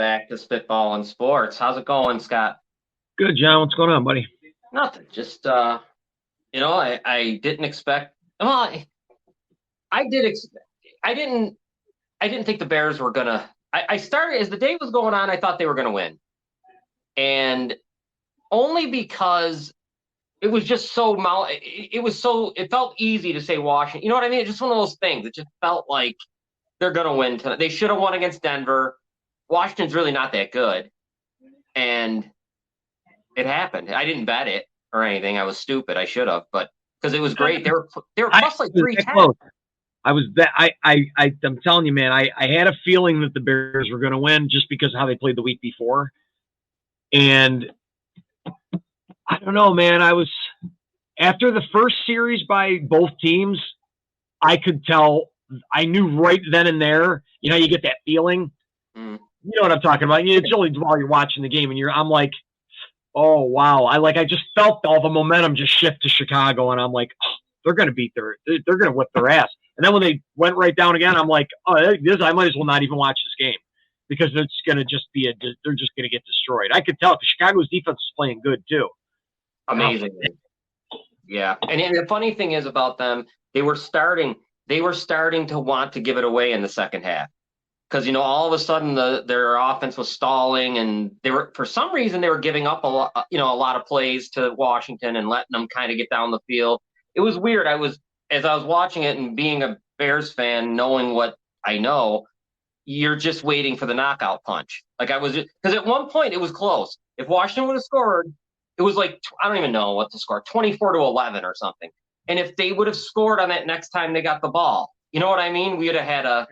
back to spitball and sports. How's it going, Scott? Good, John. What's going on, buddy? Nothing. Just I didn't expect. Well, I did. I didn't. I didn't think the Bears were gonna. I started as the day was going on. I thought they were gonna win, and only because it was just so mal. It was so. It felt easy to say Washington. You know what I mean? It's just one of those things. It just felt like they're gonna win tonight. They should have won against Denver. Washington's really not that good, and it happened. I didn't bet it or anything. I was stupid. I should have, but because it was great. They were plus like 310. I was that I'm telling you, man. I had a feeling that the Bears were going to win just because of how they played the week before, and I don't know, man. I was after the first series by both teams. I could tell. I knew right then and there. You know, you get that feeling. Mm. You know what I'm talking about. It's only while you're watching the game, and I'm like, oh wow! I just felt all the momentum just shift to Chicago, and I'm like, oh, they're going to they're going to whip their ass. And then when they went right down again, I'm like, oh, I might as well not even watch this game because it's going to just be they're just going to get destroyed. I could tell because Chicago's defense is playing good too. Amazing. Yeah, and the funny thing is about them, they were starting to want to give it away in the second half. Because all of a sudden their offense was stalling, and they were for some reason they were giving up a lot of plays to Washington and letting them kind of get down the field. It was weird. As I was watching it and being a Bears fan, knowing what I know, you're just waiting for the knockout punch. Like I was, because at one point it was close. If Washington would have scored, it was like I don't even know what to score, 24-11 or something. And if they would have scored on that next time they got the ball, you know what I mean? We'd have had a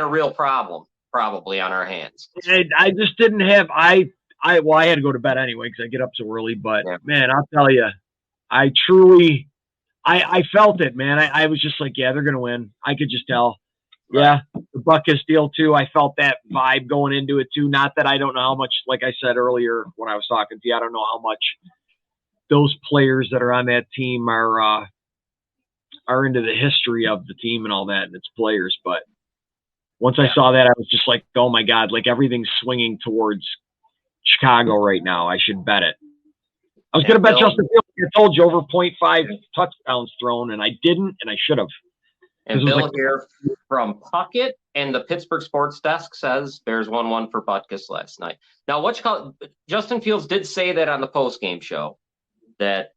real problem probably on our hands. I just didn't have I had to go to bed anyway because I get up so early. But yeah. Man, I'll tell you, I truly I felt it, man. I was just like, yeah, they're gonna win. I could just tell. Right. Yeah, the Buckus deal too. I felt that vibe going into it too. Not that I don't know how much, like I said earlier when I was talking to you, I don't know how much those players that are on that team are into the history of the team and all that and its players, but. Once I saw that, I was just like, oh, my God, like everything's swinging towards Chicago right now. I should bet it. I was going to bet Justin Fields. I told you over 0.5 touchdowns thrown, and I didn't, and I should have. And Bill here from Puckett and the Pittsburgh Sports Desk says Bears 1-1 for Butkus last night. Now, Justin Fields did say that on the postgame show that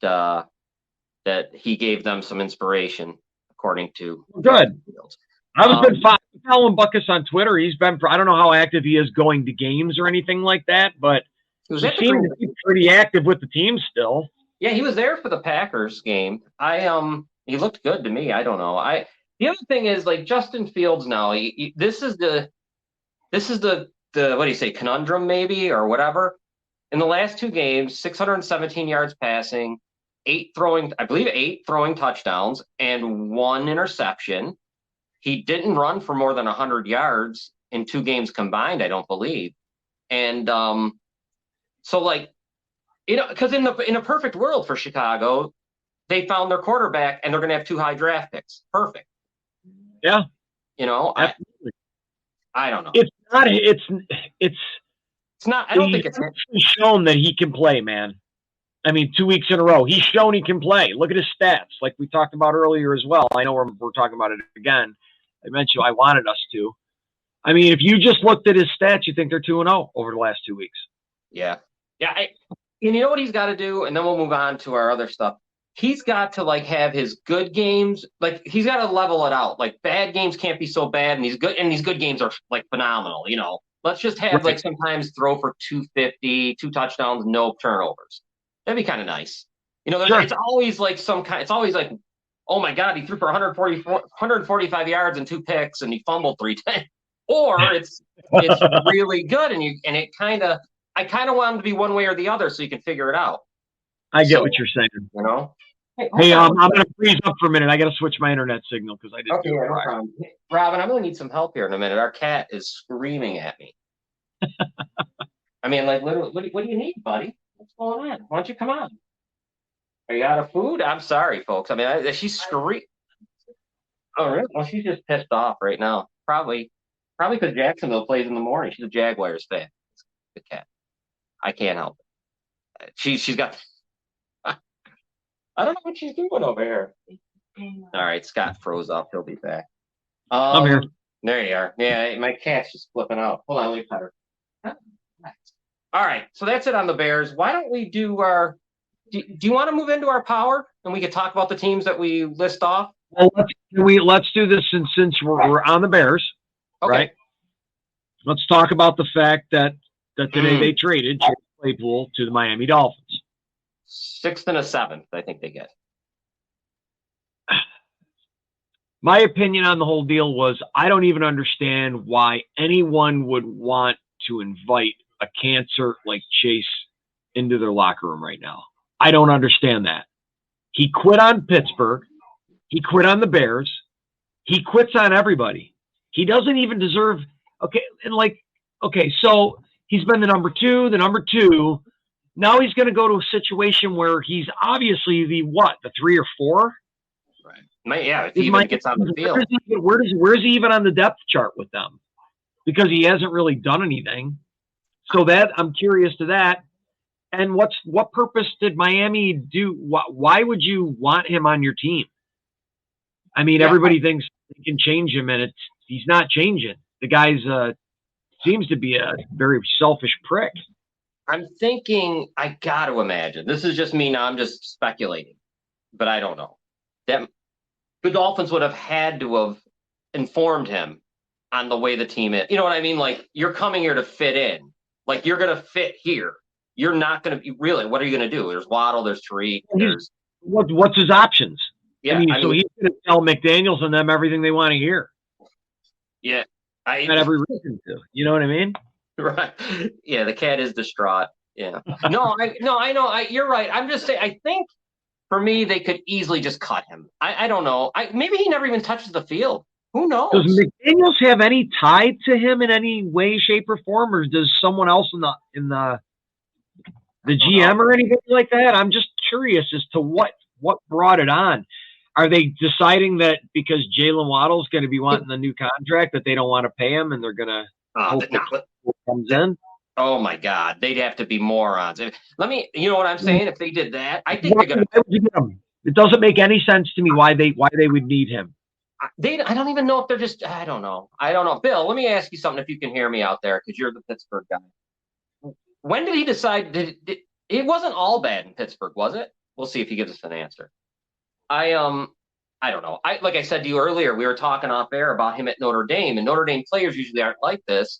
he gave them some inspiration, according to Good. Fields. I was been following Butkus on Twitter. He's been, I don't know how active he is going to games or anything like that, but he seemed to be pretty active with the team still. Yeah, he was there for the Packers game. He looked good to me. I don't know. The other thing is like Justin Fields now. This is the what do you say, conundrum maybe or whatever. In the last two games, 617 yards passing, eight throwing touchdowns, and one interception. He didn't run for more than 100 yards in two games combined, I don't believe. And so, like, because in a perfect world for Chicago, they found their quarterback and they're going to have two high draft picks. Perfect. Yeah. Absolutely. I don't know. It's not. It's not. I don't think it's shown that he can play, man. I mean, 2 weeks in a row, he's shown he can play. Look at his stats, like we talked about earlier as well. I know we're talking about it again. I mentioned I wanted us to. I mean, if you just looked at his stats, you think they're 2-0 over the last 2 weeks. Yeah. Yeah. And you know what he's got to do? And then we'll move on to our other stuff. He's got to like have his good games. Like he's got to level it out. Like bad games can't be so bad. And these good games are like phenomenal. Let's just have like sometimes throw for 250, 2 touchdowns, no turnovers. That'd be kind of nice. It's always like it's always like, oh my God, he threw for 145 yards and 2 picks and he fumbled 3 times. Or it's really good I kind of want him to be one way or the other so you can figure it out. I get what you're saying. Hey, I'm going to freeze up for a minute. I got to switch my internet signal because I didn't. Okay, no problem. Robin, I'm going to need some help here in a minute. Our cat is screaming at me. I mean, like literally, what do you need, buddy? What's going on? Why don't you come on? Are you out of food? I'm sorry, folks. I mean, she's screaming. Oh, really? Well, she's just pissed off right now. Probably Probably because Jacksonville plays in the morning. She's a Jaguars fan. The cat. I can't help it. She's got. I don't know what she's doing over here. All right, Scott froze up. He'll be back. I'm here. There you are. Yeah, my cat's just flipping out. Hold on, let me pet her. All right, so that's it on the Bears. Why don't we do our? Do you want to move into our power and we could talk about the teams that we list off? Well, let's do this since we're on the Bears, Okay. right? Let's talk about the fact that today they traded Chase Claypool to the Miami Dolphins. 6th and a 7th, I think they get. My opinion on the whole deal was I don't even understand why anyone would want to invite a cancer like Chase into their locker room right now. I don't understand that. He quit on Pittsburgh. He quit on the Bears. He quits on everybody. He doesn't even deserve – so he's been the number two. Now he's going to go to a situation where he's obviously the 3 or 4? Right. Yeah, if he even gets on the field. Where's he even on the depth chart with them? Because he hasn't really done anything. So that I'm curious to that. And what purpose did Miami do? Why would you want him on your team? I mean, everybody thinks they can change him, and he's not changing. The guy's seems to be a very selfish prick. I'm thinking, I got to imagine. This is just me now. I'm just speculating, but I don't know. That the Dolphins would have had to have informed him on the way the team is. You know what I mean? Like, you're coming here to fit in. Like, you're going to fit here. You're not going to be really. What are you going to do? There's Waddle. There's Tariq. There's what's his options? Yeah, so he's going to tell McDaniels and them everything they want to hear. Yeah, not every reason to. You know what I mean? Right. Yeah, the cat is distraught. Yeah. No, I know. You're right. I'm just saying. I think for me, they could easily just cut him. I don't know. Maybe he never even touches the field. Who knows? Does McDaniels have any tie to him in any way, shape, or form, or does someone else in the GM or anything like that? I'm just curious as to what brought it on. Are they deciding that because Jalen Waddle's going to be wanting the new contract that they don't want to pay him and they're going to hope that comes in? Oh my God, they'd have to be morons. You know what I'm saying? If they did that, I think they're going to. It doesn't make any sense to me why they would need him. I don't even know if they're just. I don't know. Bill, let me ask you something if you can hear me out there because you're the Pittsburgh guy. When did he decide? It wasn't all bad in Pittsburgh, was it? We'll see if he gives us an answer. I don't know. Like I said to you earlier, we were talking off air about him at Notre Dame, and Notre Dame players usually aren't like this.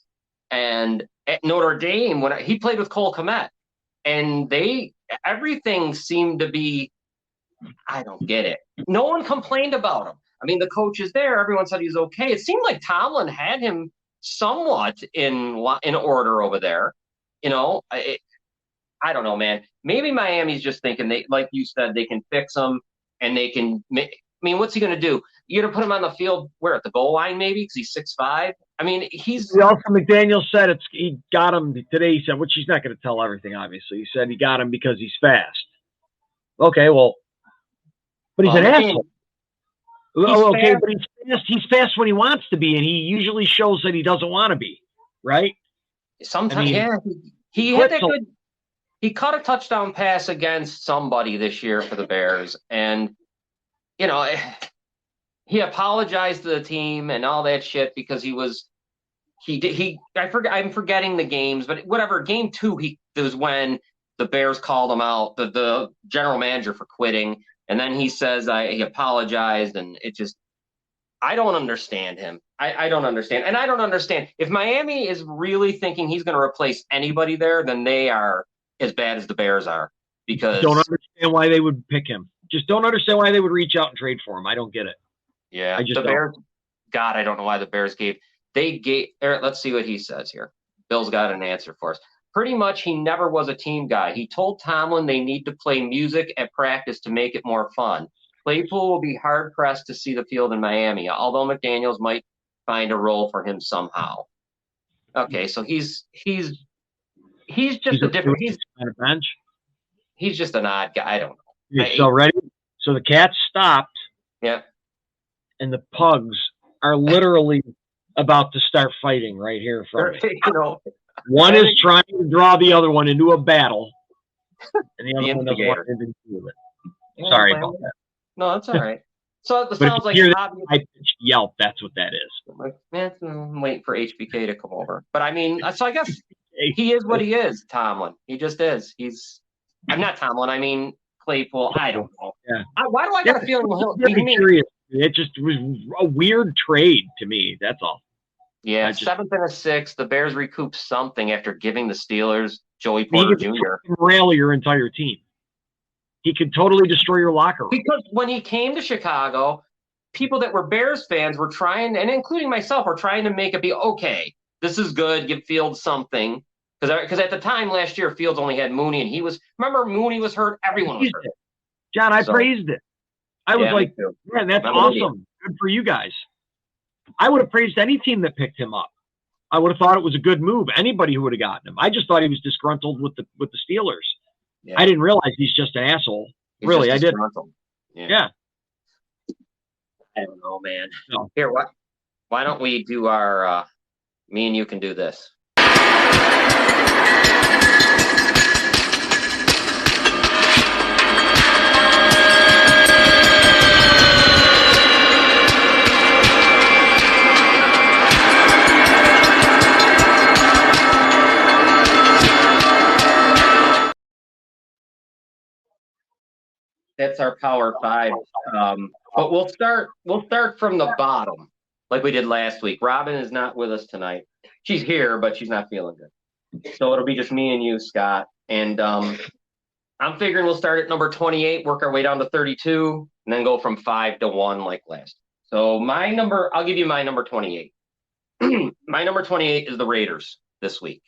And at Notre Dame, when he played with Cole Kmet, and everything seemed to be, I don't get it. No one complained about him. I mean, the coach is there. Everyone said he's okay. It seemed like Tomlin had him somewhat in order over there. You know, I don't know, man. Maybe Miami's just thinking like you said, they can fix him and they can. I mean, what's he going to do? You're going to put him on the field where at the goal line maybe because he's 6'5". I mean, he's. Also, McDaniel said he got him today. He said, which he's not going to tell everything. Obviously, he said he got him because he's fast. Okay, well, but he's an asshole. Okay, but he's fast when he wants to be, and he usually shows that he doesn't want to be, right? Sometimes, He had that good. He caught a touchdown pass against somebody this year for the Bears, and you know, he apologized to the team and all that shit because I'm forgetting the games, but whatever. Game 2, it was when the Bears called him out, the general manager for quitting. And then he says he apologized, and it just I don't understand him. I don't understand. And I don't understand. If Miami is really thinking he's going to replace anybody there, then they are as bad as the Bears are. Because don't understand why they would pick him. Just don't understand why they would reach out and trade for him. I don't get it. Yeah, the Bears. God, I don't know why the Bears let's see what he says here. Bill's got an answer for us. Pretty much, he never was a team guy. He told Tomlin they need to play music at practice to make it more fun. Claypool will be hard-pressed to see the field in Miami, although McDaniels might find a role for him somehow. Okay, so he's just a different. He's on a bench. He's just an odd guy. I don't know. So ready? So the cat stopped. Yeah. And the pugs are literally about to start fighting right here from me. One is trying to draw the other one into a battle, and the other one doesn't want anything to do with it. Sorry about that. No, that's all right. So it But sounds like I yelp. That's what that is. Like, man, I'm waiting for HBK to come over. But I mean, so I guess he is what he is, Tomlin. He just is. I'm not Tomlin. I mean, Claypool. I don't know. Yeah. Why do I got a feeling he'll? Curious. It just was a weird trade to me. That's all. Yeah, 7th and a 6th. The Bears recoup something after giving the Steelers Joey Porter Jr. Derail your entire team. He could totally destroy your locker room. Because when he came to Chicago, people that were Bears fans were trying, and including myself, were trying to make it be okay. This is good. Give Fields something. Because at the time last year, Fields only had Mooney, and remember, Mooney was hurt. Everyone was hurt. John, I praised it. I was like, man, that's awesome. Good for you guys. I would have praised any team that picked him up. I would have thought it was a good move. Anybody who would have gotten him. I just thought he was disgruntled with the Steelers. Yeah. I didn't realize he's just an asshole. Really, I did. Yeah. I don't know, man. No. Here, why don't we do our me and you can do this. That's our Power 5. But we'll start from the bottom, like we did last week. Robin is not with us tonight. She's here, but she's not feeling good. So it'll be just me and you, Scott. And I'm figuring we'll start at number 28, work our way down to 32, and then go from 5 to 1 like last. So I'll give you my number 28. My number 28 is the Raiders this week.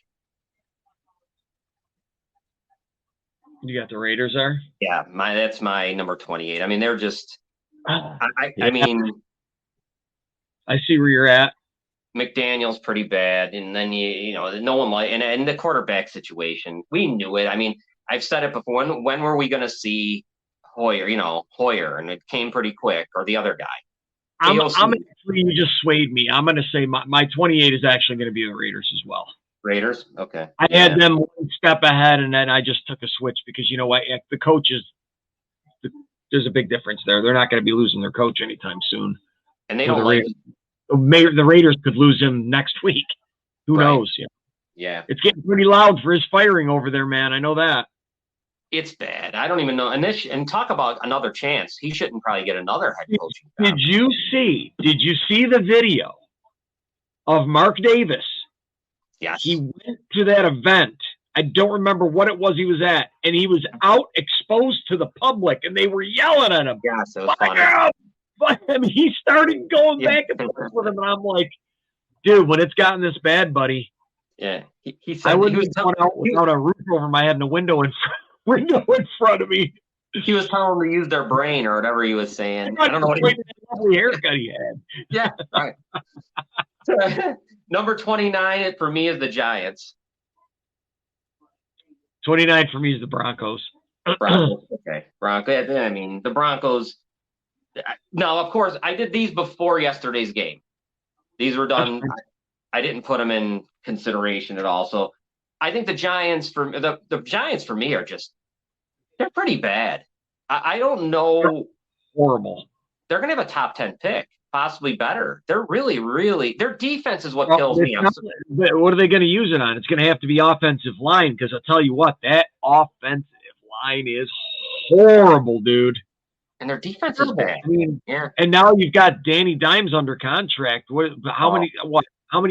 You got the Raiders there? Yeah, that's my number 28. I mean, they're just I mean, I see where you're at. McDaniel's pretty bad, and then no one and the quarterback situation. We knew it. I mean, I've said it before. When were we going to see Hoyer? And it came pretty quick, or the other guy. You just swayed me. I'm going to say my 28 is actually going to be the Raiders as well. Raiders? Okay. I had them one step ahead, and then I just took a switch because you know what? The coaches, there's a big difference there. They're not going to be losing their coach anytime soon. And they don't like the Raiders could lose him next week. Who knows? Yeah. It's getting pretty loud for his firing over there, man. I know that. It's bad. I don't even know. And talk about another chance. He shouldn't probably get another head coaching job. Did you see the video of Mark Davis? Yes. He went to that event. I don't remember what it was he was at, and he was out exposed to the public, and they were yelling at him. Yeah, so it was funny. But I mean, he started going back and forth with him, and I'm like, dude, when it's gotten this bad, buddy. Yeah, he said I wouldn't be going out without a roof over my head and a window in front of me. He was telling them to use their brain or whatever he was saying. I don't know what lovely haircut he had. Yeah, all right. Number 29 for me is the Giants. 29 for me is the Broncos. Broncos, okay. Broncos. I mean, the Broncos. Now, of course, I did these before yesterday's game. These were done. I didn't put them in consideration at all. So I think the Giants for me are they're pretty bad. I don't know. They're horrible. They're going to have a top 10 pick, possibly better. They're really, their defense is what kills me. What are they going to use it on? It's going to have to be offensive line because I'll tell you what, that offensive line is horrible, dude. And their defense is bad. I mean, yeah. And now you've got Danny Dimes under contract. How many?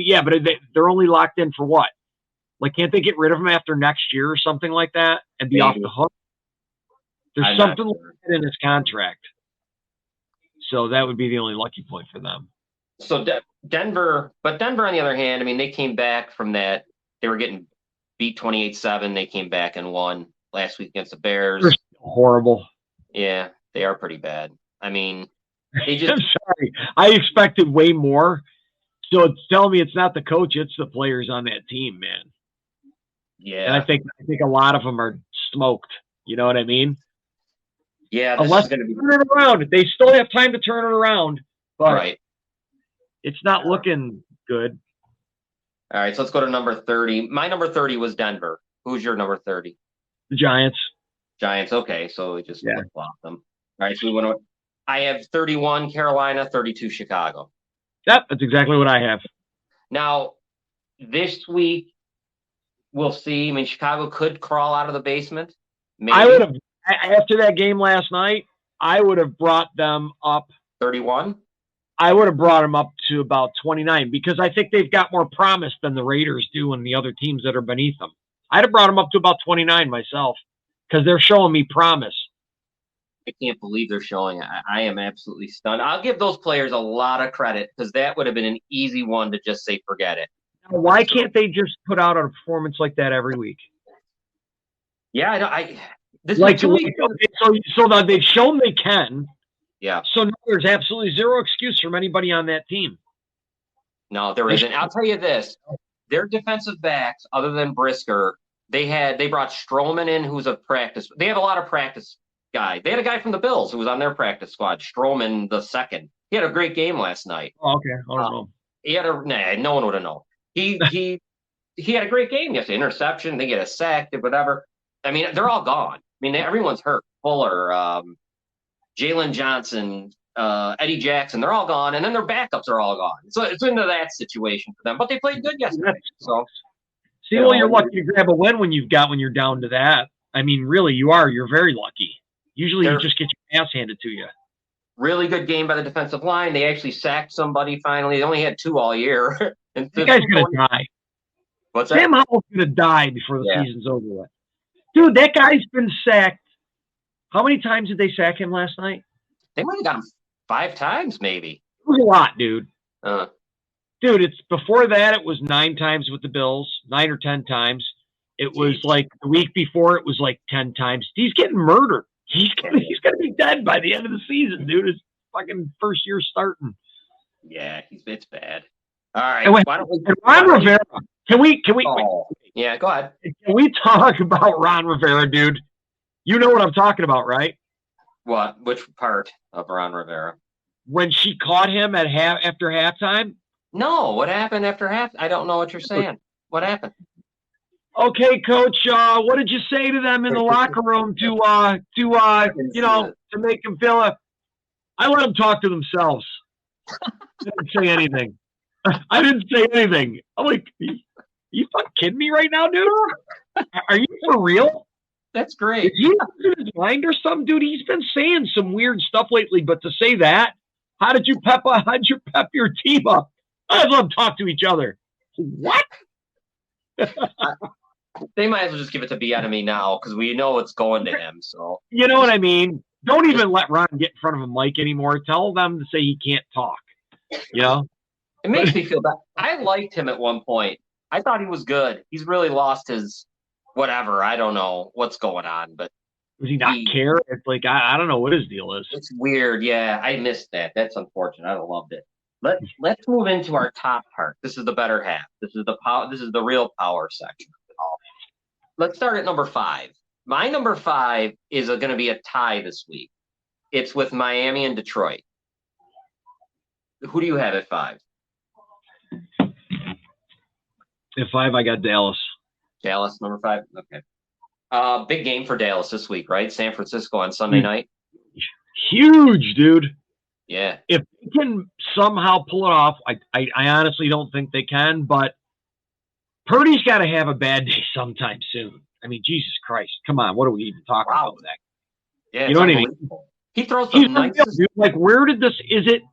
Yeah, but they're only locked in for what? Like, can't they get rid of him after next year or something like that and be off the hook? There's something like that in his contract. So that would be the only lucky point for them. So Denver on the other hand, I mean, they came back from that. They were getting beat 28-7. They came back and won last week against the Bears. They're horrible. Yeah, they are pretty bad. I mean, they just. I'm sorry. I expected way more. So it's telling me it's not the coach, it's the players on that team, man. Yeah. And I think a lot of them are smoked. You know what I mean? Yeah. Unless they turn it around. They still have time to turn it around. But right. It's not looking good. All right, so let's go to number 30. My number 30 was Denver. Who's your number 30? The Giants. Giants. Okay, so we just flip-flopped them. All right, so we went to. I have 31 Carolina, 32 Chicago. Yep, that's exactly what I have. Now, this week, we'll see. I mean, Chicago could crawl out of the basement. Maybe. I would have, after that game last night, I would have brought them up. 31? I would have brought them up to about 29 because I think they've got more promise than the Raiders do and the other teams that are beneath them. I'd have brought them up to about 29 myself because they're showing me promise. I can't believe they're showing it. I am absolutely stunned. I'll give those players a lot of credit because that would have been an easy one to just say, forget it. Now, why can't they just put out a performance like that every week? Yeah, this like, is 2 weeks. So that they've shown they can. Yeah. So now there's absolutely zero excuse from anybody on that team. No, there isn't. I'll tell you this. Their defensive backs, other than Brisker, they brought Stroman in, who's a practice. They have a lot of practice guy. They had a guy from the Bills who was on their practice squad, Stroman the second. He had a great game last night. Oh, okay. I don't know. He had no one would have known. He had a great game yesterday. Interception, they get a sack, whatever. I mean, they're all gone. I mean, everyone's hurt. Fuller, Jalen Johnson, Eddie Jackson, they're all gone, and then their backups are all gone. So it's into that situation for them. But they played good yesterday. So see, well, you're lucky to grab a win when you're down to that. I mean, really, you are. You're very lucky. Usually, you just get your ass handed to you. Really good game by the defensive line. They actually sacked somebody finally. They only had 2 all year. And that guy's going to die. What's that? Sam Howell's going to die before the season's over with. Dude, that guy's been sacked. How many times did they sack him last night? They might have got him 5 times, maybe. It was a lot, dude. Dude, it's before that, it was 9 times with the Bills, 9 or 10 times. It was like the week before, it was like 10 times. He's getting murdered. He's gonna be dead by the end of the season, dude. His fucking first year starting. Yeah, it's bad. All right. Why don't we? Ron Rivera. Can we? Yeah, go ahead. Can we talk about Ron Rivera, dude? You know what I'm talking about, right? What? Which part of Ron Rivera? When she caught him after halftime. No, what happened after half? I don't know what you're saying. What happened? Okay, Coach. What did you say to them in the locker room to make them feel it? I let them talk to themselves. I didn't say anything. I'm like, you fucking kidding me right now, dude? Are you for real? That's great. Is he in his mind or something, dude? He's been saying some weird stuff lately, but to say that, how'd you pep your team up? I let them talk to each other. What? They might as well just give it to Bieniemy now because we know it's going to him. So you know what I mean? Don't even let Ron get in front of a mic anymore. Tell them to say he can't talk. You know? It makes me feel bad. I liked him at one point. I thought he was good. He's really lost his whatever. I don't know what's going on, but does he not care? It's like I don't know what his deal is. It's weird. Yeah, I missed that. That's unfortunate. I loved it. Let's move into our top part. This is the better half. This is the real power section. Let's start at number 5. My number 5 is going to be a tie this week. It's with Miami and Detroit. Who do you have at 5? At 5, I got Dallas. Dallas, number 5? Okay. Big game for Dallas this week, right? San Francisco on Sunday night. Huge, dude. Yeah. If they can somehow pull it off, I honestly don't think they can, but Purdy's got to have a bad day sometime soon. I mean, Jesus Christ. Come on. What are we even talking about with that? Yeah, you know what I mean? He throws some nice. Like, where did this – is it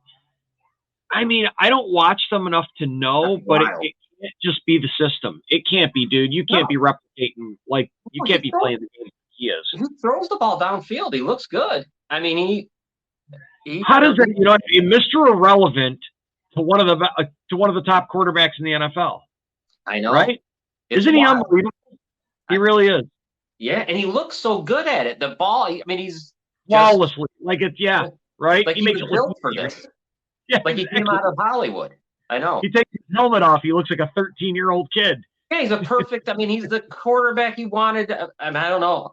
– I mean, I don't watch them enough to know, but it can't just be the system. It can't be, dude. You can't be replicating. Like, you can't be playing the game he is. He throws the ball downfield. He looks good. I mean, how does that – you know, Mr. Irrelevant to one of the top quarterbacks in the NFL. I know. Right? Isn't he unbelievable? He really is. Yeah, and he looks so good at it. The ball, I mean, he's flawlessly. Like it's, right? Like he makes it built for this. Yeah, like he came out of Hollywood. I know. He takes his helmet off. He looks like a 13-year-old kid. Yeah, he's a perfect. I mean, he's the quarterback he wanted. I mean, I don't know.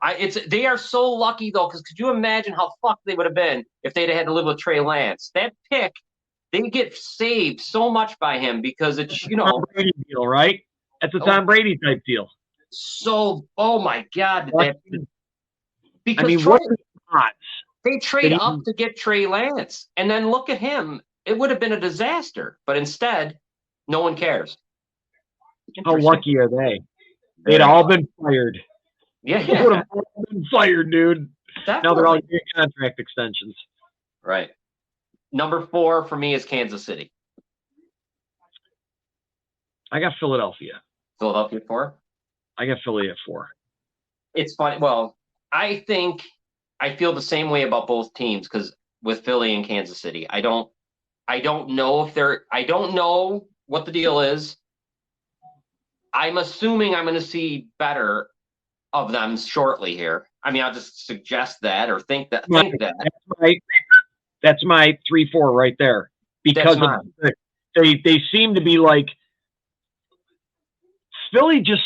They are so lucky though, because could you imagine how fucked they would have been if they'd had to live with Trey Lance? That pick they get saved so much by him because it's, Tom Brady deal, right? That's a Tom Brady type deal. So, oh my God, because I mean, what are the odds? They trade up to get Trey Lance, and then look at him. It would have been a disaster, but instead, no one cares. How lucky are they? They'd all been fired. Yeah, They would have all been fired, dude. Definitely. Now they're all getting contract extensions. Right. Number 4 for me is Kansas City. I got Philadelphia. Philadelphia 4? I got Philly at 4. It's funny. Well, I feel the same way about both teams because with Philly and Kansas City, I don't know I don't know what the deal is. I'm assuming I'm going to see better of them shortly here. I mean, I'll just suggest that or think that. That's my 3-4 right there. Because they seem to be like Philly just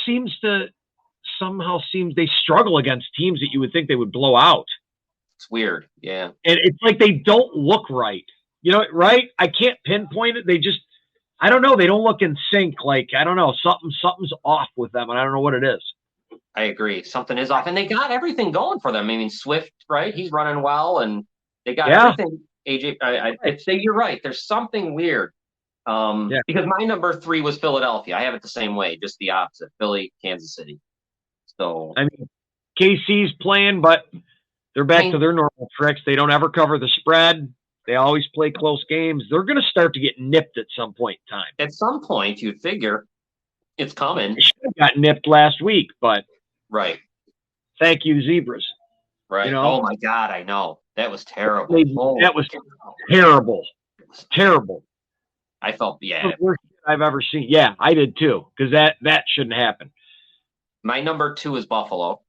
they struggle against teams that you would think they would blow out. It's weird. Yeah. And it's like they don't look right. You know, right? I can't pinpoint it. They just, I don't know. They don't look in sync. Like, I don't know. Something's off with them, and I don't know what it is. I agree. Something is off. And they got everything going for them. I mean, Swift, right? He's running well, and they got everything. AJ, I'd say you're right. There's something weird. Because my number 3 was Philadelphia. I have it the same way, just the opposite. Philly, Kansas City. So I mean, KC's playing, but they're back to their normal tricks. They don't ever cover the spread. They always play close games. They're going to start to get nipped at some point in time. At some point, you'd figure it's coming. They should have got nipped last week, but right. Thank you, Zebras. Right. Oh my God, I know. That was terrible. That was terrible. Terrible. I felt the worst I've ever seen. Yeah, I did too, because that shouldn't happen. My number 2 is Buffalo.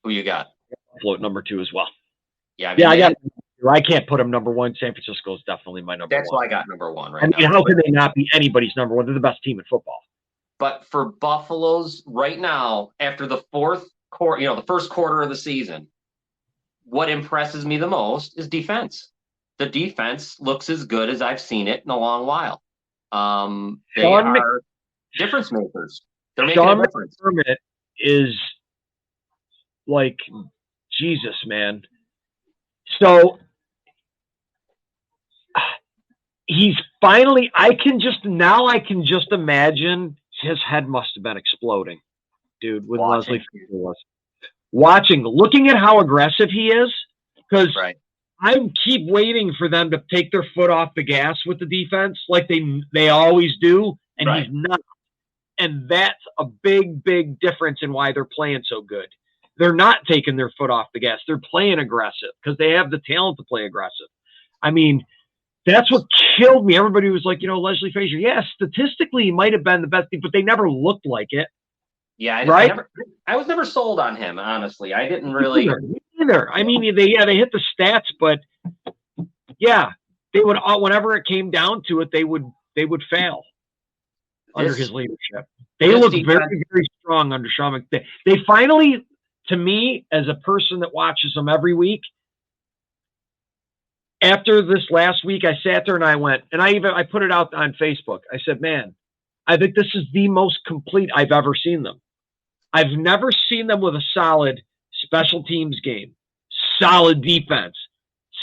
Who you got? Buffalo number 2 as well. Yeah, I can't put them number 1. San Francisco is definitely my number 1. That's why I got number 1 right now. I mean, how can they not be anybody's number 1? They're the best team in football. But for Buffalo's right now, after the fourth quarter, the first quarter of the season, what impresses me the most is defense. The defense looks as good as I've seen it in a long while. They are difference makers. They're making a difference. McDermott is like Jesus, man. So he's finally. I can just imagine his head must have been exploding, dude. With Leslie was looking at how aggressive he is, because I keep waiting for them to take their foot off the gas with the defense, like they always do, and he's not. And that's a big, big difference in why they're playing so good. They're not taking their foot off the gas. They're playing aggressive because they have the talent to play aggressive. I mean, that's what killed me. Everybody was like, Leslie Frazier. Yeah, statistically, he might have been the best, but they never looked like it. Yeah, I was never sold on him, honestly. I didn't really either. I mean, they hit the stats, but they would whenever it came down to it, they would fail under his leadership. They look very, very strong under Sean McVay. They finally, to me, as a person that watches them every week, after this last week, I sat there and I went, and I put it out on Facebook. I said, man, I think this is the most complete I've ever seen them. I've never seen them with a solid special teams game, solid defense.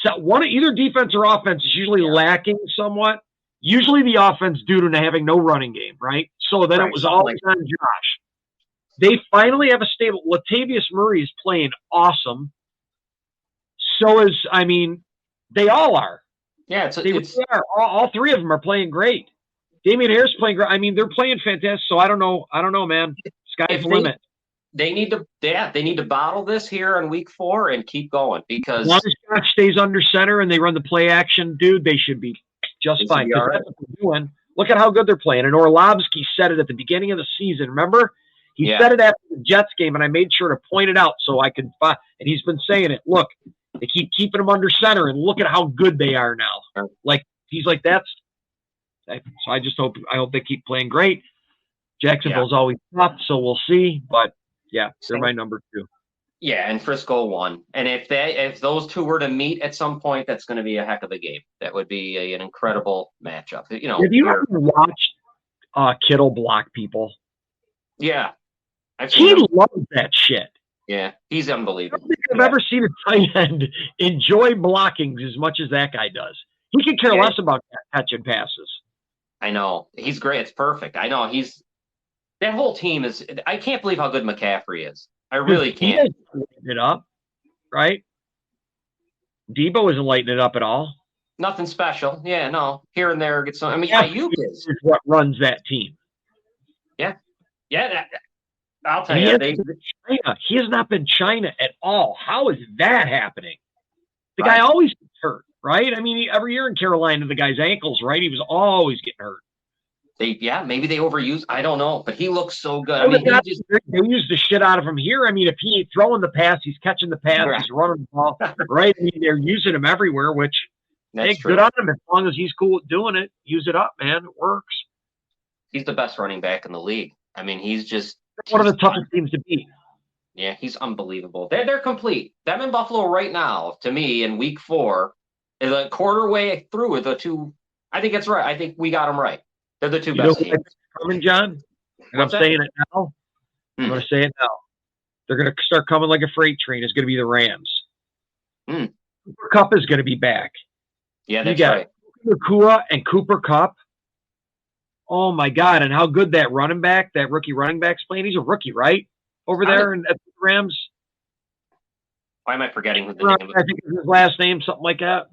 So either defense or offense is usually lacking somewhat. Usually the offense due to having no running game, right? So then it was always on Josh. They finally have a stable. Latavius Murray is playing awesome. So is, they all are. Yeah, they are. All 3 of them are playing great. Damian Harris playing great. I mean, they're playing fantastic. So I don't know, man. Sky's the limit. They need to bottle this here on week 4 and keep going, because as long as Josh stays under center and they run the play action, dude, they should be just fine. That's what they're doing. Look at how good they're playing. And Orlovsky said it at the beginning of the season. Remember? He said it after the Jets game, and I made sure to point it out so I could find. And he's been saying it. Look, they keep keeping them under center, and look at how good they are now. Like he's like that's. So I hope they keep playing great. Jacksonville's always tough, so we'll see. But they're my number 2. Yeah, and Frisco won. And if those two were to meet at some point, that's going to be a heck of a game. That would be an incredible matchup. You know, Have you ever watched Kittle block people? Yeah, I've seen He him. loves that shit. Yeah, he's I unbelievable. don't think I've ever seen a tight end enjoy blocking as much as that guy does. He could care less about catching passes. I know. He's great. It's perfect. I know. That whole team is. I can't believe how good McCaffrey is. I really can't. He lighting it up, right? Debo isn't lighting it up at all. Nothing special. Yeah, no. Here and there, get some. I mean, Ayuk is what runs that team. Yeah, yeah. I'll tell you. China. He has not been China at all. How is that happening? The guy always gets hurt, right? I mean, every year in Carolina, the guy's ankles, right? He was always getting hurt. Maybe they overuse. I don't know, but he looks so good. I mean, they use the shit out of him here. I mean, if he ain't throwing the pass, he's catching the pass, he's running the ball, right? I mean, they're using him everywhere, which hey, good on him as long as he's cool with doing it. Use it up, man. It works. He's the best running back in the league. I mean, he's just one of the toughest teams to beat. Yeah, he's unbelievable. They're complete. Them in Buffalo right now, to me, in week 4, is a quarter way through with the two. I think that's right. I think we got them right. They're the two best teams. Coming, John? I'm saying it now. I'm going to say it now. They're going to start coming like a freight train. It's going to be the Rams. Cooper Kupp is going to be back. Yeah, that's right. Nakua and Cooper Kupp. Oh, my God. And how good that rookie running back's playing. He's a rookie, right? Over there at the Rams. Why am I forgetting who the name is? I think it's his last name, something like that.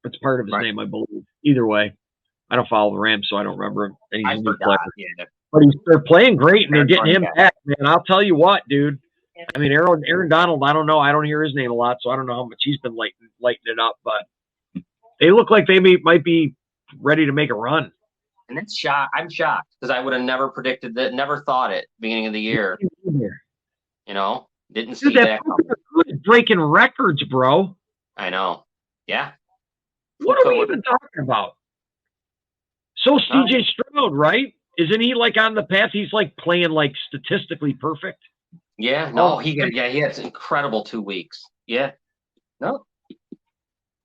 It's part of his name, I believe. Either way. I don't follow the Rams, so I don't remember him. And he's a new player. Yeah. But they're playing great, and they're getting him back, man. I'll tell you what, dude. I mean, Aaron Donald, I don't know. I don't hear his name a lot, so I don't know how much he's been lighting it up. But they look like they might be ready to make a run. And it's I'm shocked because I would have never predicted that, never thought it beginning of the year. You know, didn't see that coming. Breaking records, bro. I know. Yeah. What are we even talking about? So CJ Stroud, right? Isn't he like on the path? He's like playing like statistically perfect. Yeah. No, he had an incredible 2 weeks. Yeah. No.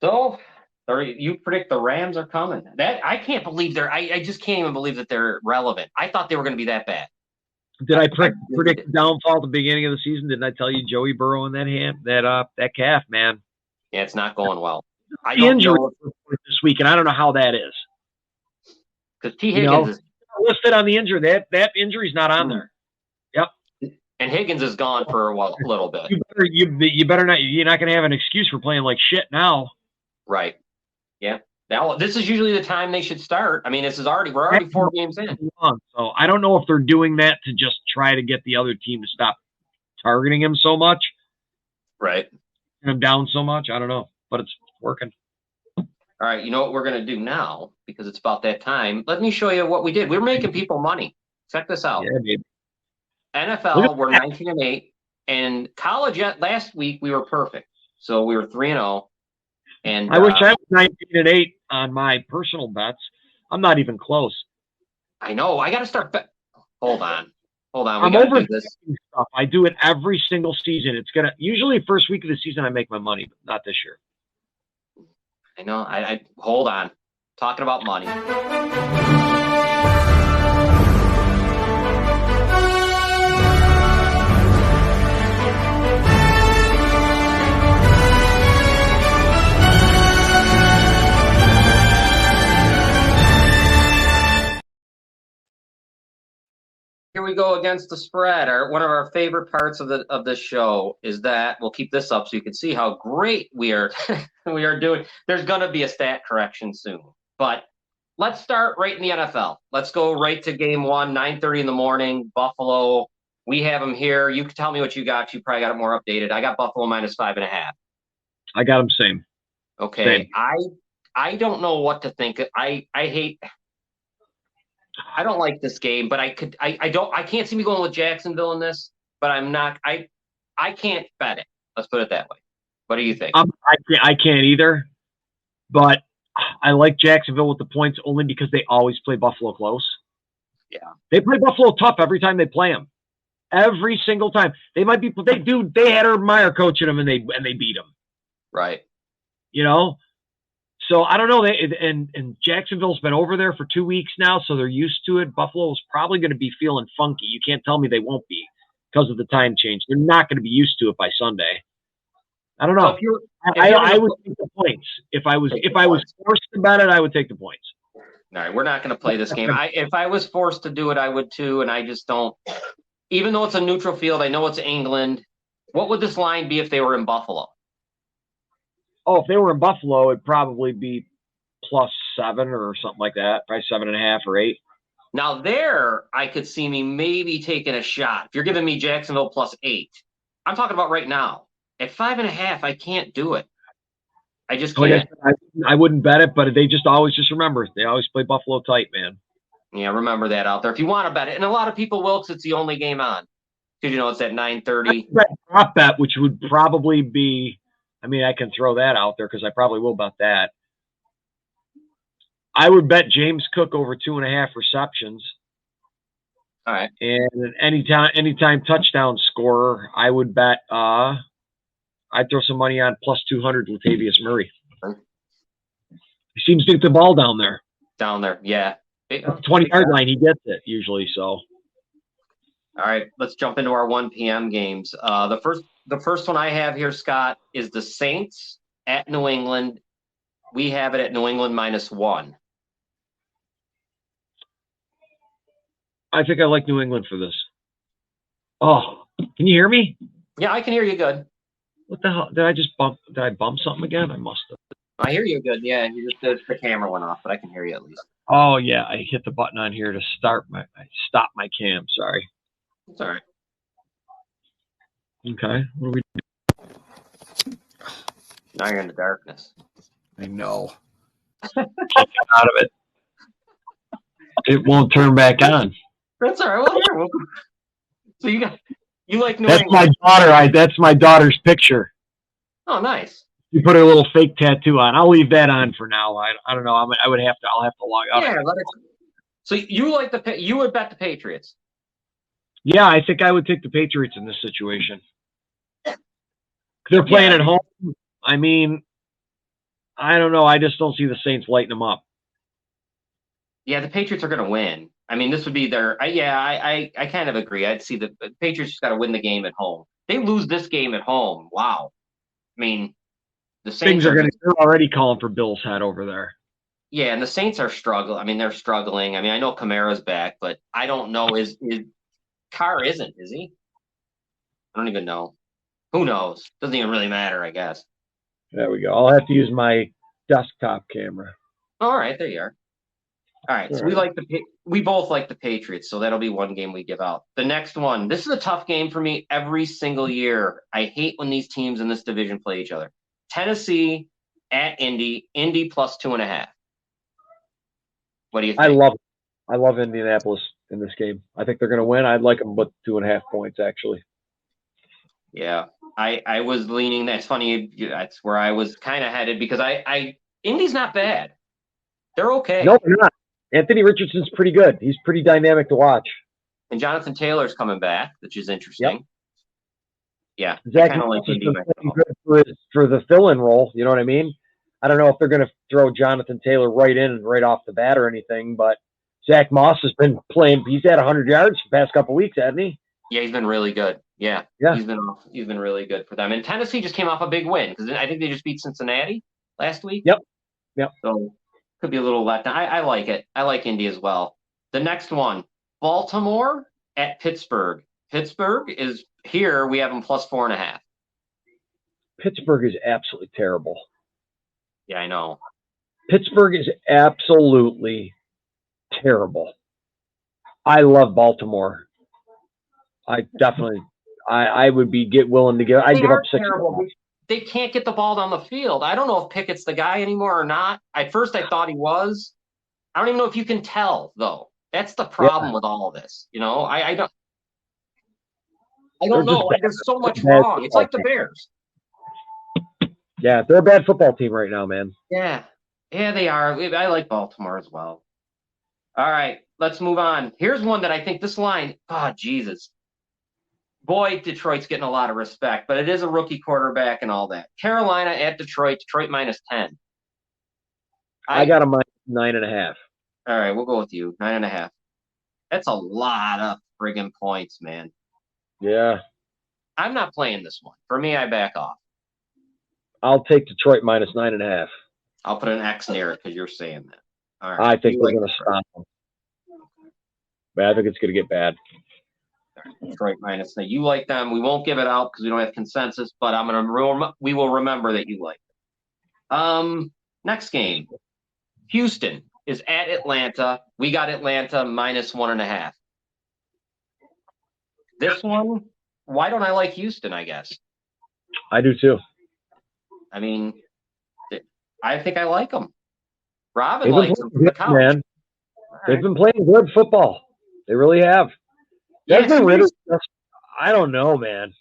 So. You predict the Rams are coming. That I can't believe I just can't even believe that they're relevant. I thought they were going to be that bad. Did I predict the downfall at the beginning of the season? Didn't I tell you Joey Burrow and that calf, man? Yeah, it's not going well. I don't know this week, and I don't know how that is. Because T. Higgins is listed on the injury. That injury's not on there. Yep. And Higgins is gone for a little bit. You better not. You're not going to have an excuse for playing like shit now. Right. Yeah. Now this is usually the time they should start. I mean, we're already 4 games in. So I don't know if they're doing that to just try to get the other team to stop targeting him so much. Right. Him down so much. I don't know, but it's working. All right. You know what we're going to do now because it's about that time. Let me show you what we did. We're making people money. Check this out. Yeah, baby. NFL, we're 19-8, and college last week we were perfect. So we were 3-0. And I wish I was 19-8 on my personal bets. I'm not even close. I know. I got to start. Hold on. I'm over this stuff. I do it every single season. It's usually first week of the season I make my money, but not this year. I know. I hold on. Talking about money. Here we go against the spread. One of our favorite parts of this show is that we'll keep this up so you can see how great we are we are doing. There's going to be a stat correction soon, but let's start right in the NFL. Let's go right to game 1, 9:30 in the morning. Buffalo. We have them here. You can tell me what you got. You probably got it more updated. I got Buffalo -5.5. I got them same. Okay. Same. I don't know what to think. I don't like this game, but I can't see me going with Jacksonville in this, but I'm not, I can't bet it. Let's put it that way. What do you think? I can't either, but I like Jacksonville with the points only because they always play Buffalo close. Yeah. They play Buffalo tough every time they play them. every single time. They had Urban Meyer coaching them and they beat them. Right. You know? So I don't know. And Jacksonville's been over there for 2 weeks now, so they're used to it. Buffalo's probably going to be feeling funky. You can't tell me they won't be because of the time change. They're not going to be used to it by Sunday. I don't know. So I would take the points. If I was forced to bet it, I would take the points. All right, we're not going to play this game. If I was forced to do it, I would too, and I just don't. Even though it's a neutral field, I know it's England. What would this line be if they were in Buffalo? Oh, if they were in Buffalo, it'd probably be +7 or something like that, probably 7.5 or 8. Now there, I could see me maybe taking a shot. If you're giving me Jacksonville +8, I'm talking about right now. At 5.5, I can't do it. I just can't. I wouldn't bet it, but they just always remember they always play Buffalo tight, man. Yeah, remember that out there. If you want to bet it, and a lot of people will, because it's the only game on. Because it's at 9:30. Prop bet, which would probably be. I mean, I can throw that out there because I probably will bet that. I would bet James Cook over 2.5 receptions. All right. And anytime touchdown scorer, I would bet. I'd throw some money on +200 Latavius Murray. He seems to get the ball down there. Down there, yeah. 20-yard line, he gets it usually. So. All right, let's jump into our 1 p.m. games. The first one I have here, Scott, is the Saints at New England. We have it at New England -1. I think I like New England for this. Oh, can you hear me? Yeah, I can hear you good. What the hell? Did I bump something again? I must have. I hear you good. Yeah, the camera went off, but I can hear you at least. Oh yeah, I hit the button on here to stop my cam. Sorry. It's all right. Okay. What are we doing? Now you're in the darkness. I know. Get out of it. It won't turn back on. That's all right. Well, so you like New England? That's my daughter. That's my daughter's picture. Oh, nice. You put her little fake tattoo on. I'll leave that on for now. I don't know. I'll have to log out. Yeah. So you would bet the Patriots? Yeah, I think I would take the Patriots in this situation. They're playing at home. I mean, I don't know. I just don't see the Saints lighting them up. Yeah, the Patriots are going to win. I mean, this would be their. I kind of agree. I'd see the Patriots just got to win the game at home. They lose this game at home. Wow. I mean, the Saints they're already calling for Bill's head over there. Yeah, and the Saints are struggling. I mean, they're struggling. I mean, I know Kamara's back, but I don't know. Is Carr isn't? Is he? I don't even know. Who knows? Doesn't even really matter, I guess. There we go. I'll have to use my desktop camera. All right, there you are. All right, so we both like the Patriots, so that'll be one game we give out. The next one, this is a tough game for me every single year. I hate when these teams in this division play each other. Tennessee at Indy +2.5. What do you think? I love Indianapolis in this game. I think they're going to win. I'd like them, but 2.5 points actually. Yeah, I was leaning. That's funny. That's where I was kind of headed because Indy's not bad. They're okay. No, they're not. Anthony Richardson's pretty good. He's pretty dynamic to watch. And Jonathan Taylor's coming back, which is interesting. Yep. Yeah, Zach Moss is good for the fill-in role. You know what I mean? I don't know if they're going to throw Jonathan Taylor right off the bat or anything, but Zach Moss has been playing. He's had 100 yards the past couple of weeks, hasn't he? Yeah, he's been really good. Yeah. He's been really good for them. And Tennessee just came off a big win because I think they just beat Cincinnati last week. Yep. So could be a little letdown. I like it. I like Indy as well. The next one, Baltimore at Pittsburgh. Pittsburgh is here. We have them +4.5. Pittsburgh is absolutely terrible. Yeah, I know. Pittsburgh is absolutely terrible. I love Baltimore. I definitely, I would be willing to give. I'd give up 6. They can't get the ball down the field. I don't know if Pickett's the guy anymore or not. At first, I thought he was. I don't even know if you can tell though. That's the problem with all of this. You know, I don't know. There's so much wrong. It's like the Bears. Yeah, they're a bad football team right now, man. Yeah, they are. I like Baltimore as well. All right, let's move on. Here's one that I think this line. Oh, Jesus. boy, Detroit's getting a lot of respect, but it is a rookie quarterback and all that. Carolina at Detroit, Detroit -10. I got a -9.5. All right, we'll go with you. 9.5. That's a lot of friggin' points, man. Yeah. I'm not playing this one. For me, I back off. I'll take Detroit -9.5. I'll put an X near it because you're saying that. All right. I think they're going to stop them. But I think it's going to get bad. Detroit -9. You like them. We won't give it out because we don't have consensus, but we will remember that you like it. Next game. Houston is at Atlanta. We got Atlanta -1.5. This one, why don't I like Houston, I guess? I do too. I mean, I think I like them. Robin likes them from the couch. Man. They've been playing good football. They really have. Desmond Ridder, I don't know, man.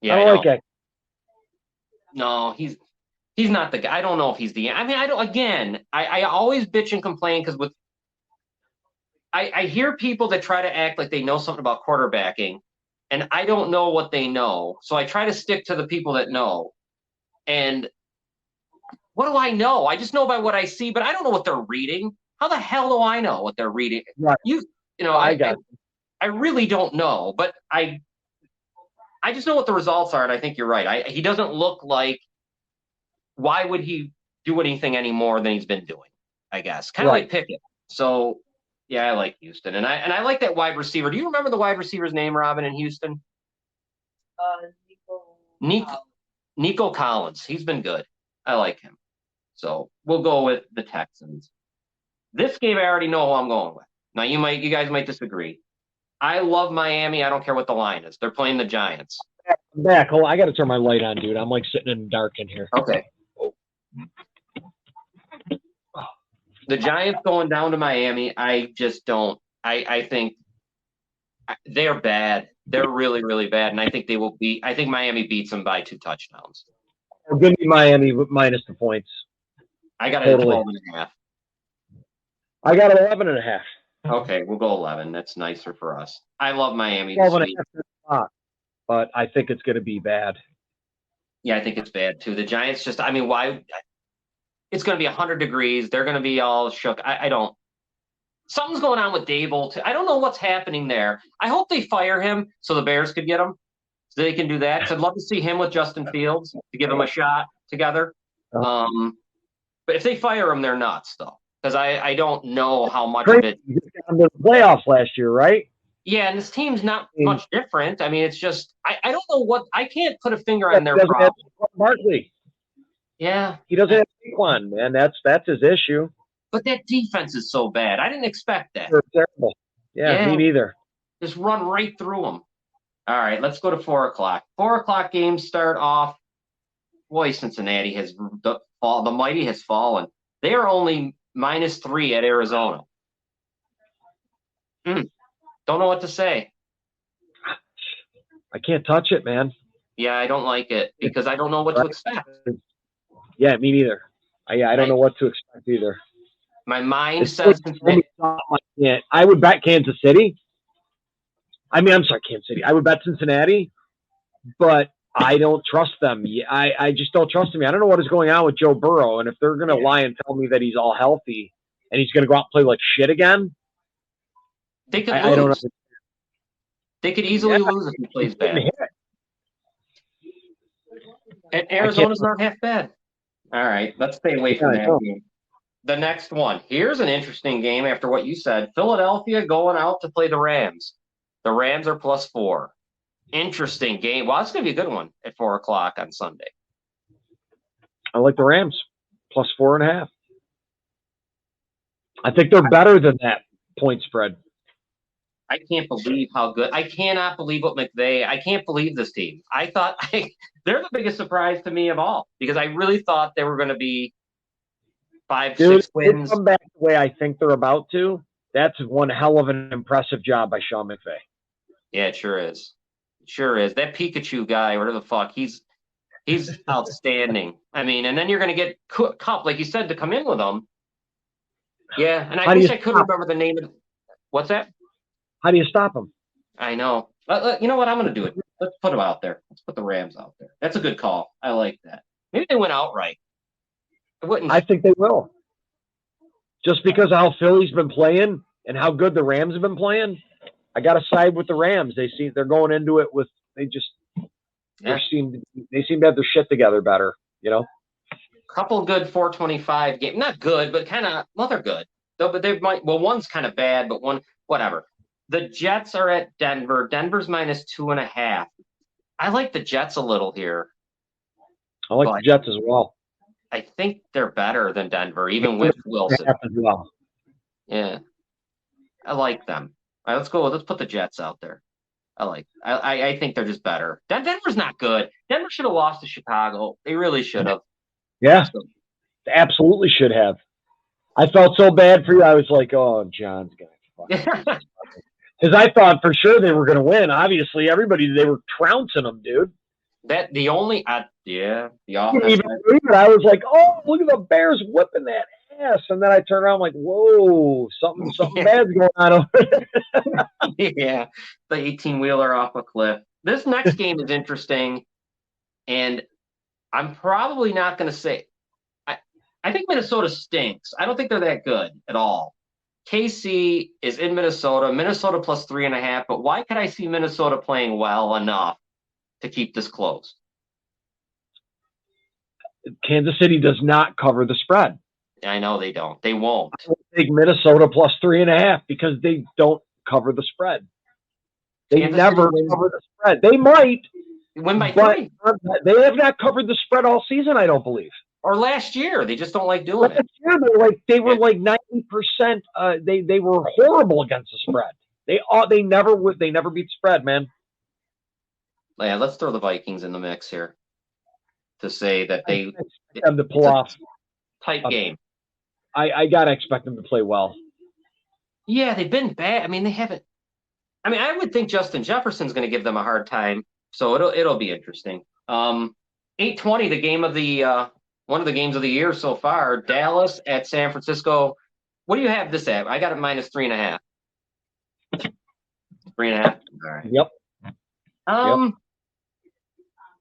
Yeah, I don't like that. No, he's not the guy. I don't know if he's the. I mean, I don't. Again, I always bitch and complain because I hear people that try to act like they know something about quarterbacking, and I don't know what they know. So I try to stick to the people that know. And what do I know? I just know by what I see, but I don't know what they're reading. How the hell do I know what they're reading? Right. I really don't know, but I just know what the results are, and I think you're right. He doesn't look like. Why would he do anything any more than he's been doing? I guess kind of like Pickett. So yeah, I like Houston, and I like that wide receiver. Do you remember the wide receiver's name, Robin, in Houston? Nico Collins. He's been good. I like him. So we'll go with the Texans. This game, I already know who I'm going with. Now you guys might disagree. I love Miami. I don't care what the line is. They're playing the Giants. I'm back. Hold on. I got to turn my light on, dude. I'm like sitting in the dark in here. Okay. The Giants going down to Miami. I just don't. I think they're bad. They're really, really bad, and I think they will beat. I think Miami beats them by 2 touchdowns. Well, give me Miami minus the points. I got it at 12.5. I got 11.5. Okay, we'll go 11. That's nicer for us. I love Miami. 12.5, but I think it's going to be bad. Yeah, I think it's bad too. The Giants just, I mean, why? It's going to be 100 degrees. They're going to be all shook. I don't. Something's going on with Dable too. I don't know what's happening there. I hope they fire him so the Bears could get him, so they can do that. Because I'd love to see him with Justin Fields to give him a shot together. But if they fire him, they're nuts though. Because I don't know how much of it. You got into the playoffs last year, right? Yeah, and this team's not much different. I mean, it's just I don't know what I can't put a finger on their problem. Barkley. Yeah, he doesn't have Saquon, man. That's his issue. But that defense is so bad. I didn't expect that. They're terrible. Yeah, me neither. Just run right through them. All right, let's go to 4 o'clock. 4 o'clock games start off. Boy, Cincinnati has the mighty has fallen. They are only -3 at Arizona. Don't know what to say. I can't touch it, man. Yeah, I don't like it because I don't know what to expect. Yeah, me neither. I don't know what to expect either. My mind says I would bet Kansas City. I'm sorry, Kansas City. I would bet Cincinnati, but I don't trust them. I just don't trust them. I don't know what is going on with Joe Burrow, and if they're going to lie and tell me that he's all healthy and he's going to go out and play like shit again, they could lose. I don't know. They could easily lose if he plays bad. And Arizona's not half bad. All right, let's stay away from that game. The next one. Here's an interesting game after what you said. Philadelphia going out to play the Rams. The Rams are +4. Interesting game. Well, it's going to be a good one at 4 o'clock on Sunday. I like the Rams +4.5. I think they're better than that point spread. I can't believe how good. I cannot believe what McVay. I can't believe this team. I thought they're the biggest surprise to me of all because I really thought they were going to be 5-6 wins. Come back the way I think they're about to. That's one hell of an impressive job by Sean McVay. Yeah, it sure is. It sure is. That Pikachu guy, whatever the fuck, he's outstanding. I mean, and then you're going to get Kupp, like you said, to come in with them. Yeah, and I wish I could remember the name of. What's that? How do you stop him? I know. You know what? I'm going to do it. Let's put them out there. Let's put the Rams out there. That's a good call. I like that. Maybe they went outright. I wouldn't. I think they will. Just because of how Philly's been playing and how good the Rams have been playing, I got to side with the Rams. They're going into it with they seem to have their shit together better. Couple good 425 games. Not good, but kind of, well, they're good. But they might, well, one's kind of bad, but one, whatever. The Jets are at Denver. Denver's -2.5. I like the Jets a little here. I like the Jets as well. I think they're better than Denver, even with Wilson. As well. Yeah. I like them. All right, let's go. Let's put the Jets out there. I think they're just better. Denver's not good. Denver should have lost to Chicago. They really should have. Yeah, absolutely should have. I felt so bad for you. I was like, oh, John's going to because I thought for sure they were going to win. Obviously, they were trouncing them, dude. The offense. I was like, oh, look at the Bears whipping that ass. And then I turned around like, whoa, something bad's going on over there. Yeah, the 18-wheeler off a cliff. This next game is interesting, and I'm probably not going to say I think Minnesota stinks. I don't think they're that good at all. KC is in Minnesota +3.5, but why could I see Minnesota playing well enough to keep this close? Kansas City does not cover the spread. I know they don't. They won't. I would take Minnesota +3.5 because they don't cover the spread. They never cover the spread. They might win by 3. They have not covered the spread all season, I don't believe. Or last year, they just don't like doing it. Year, they were like 90%. They were horrible against the spread. They never beat the spread, man. Yeah, let's throw the Vikings in the mix here to say that they have to pull off tight game. I gotta expect them to play well. Yeah, they've been bad. I mean, they haven't. I mean, I would think Justin Jefferson's going to give them a hard time, so it'll be interesting. 8:20, the game of the. One of the games of the year so far, Dallas at San Francisco. What do you have this at? I got it -3.5. 3.5. All right. Yep.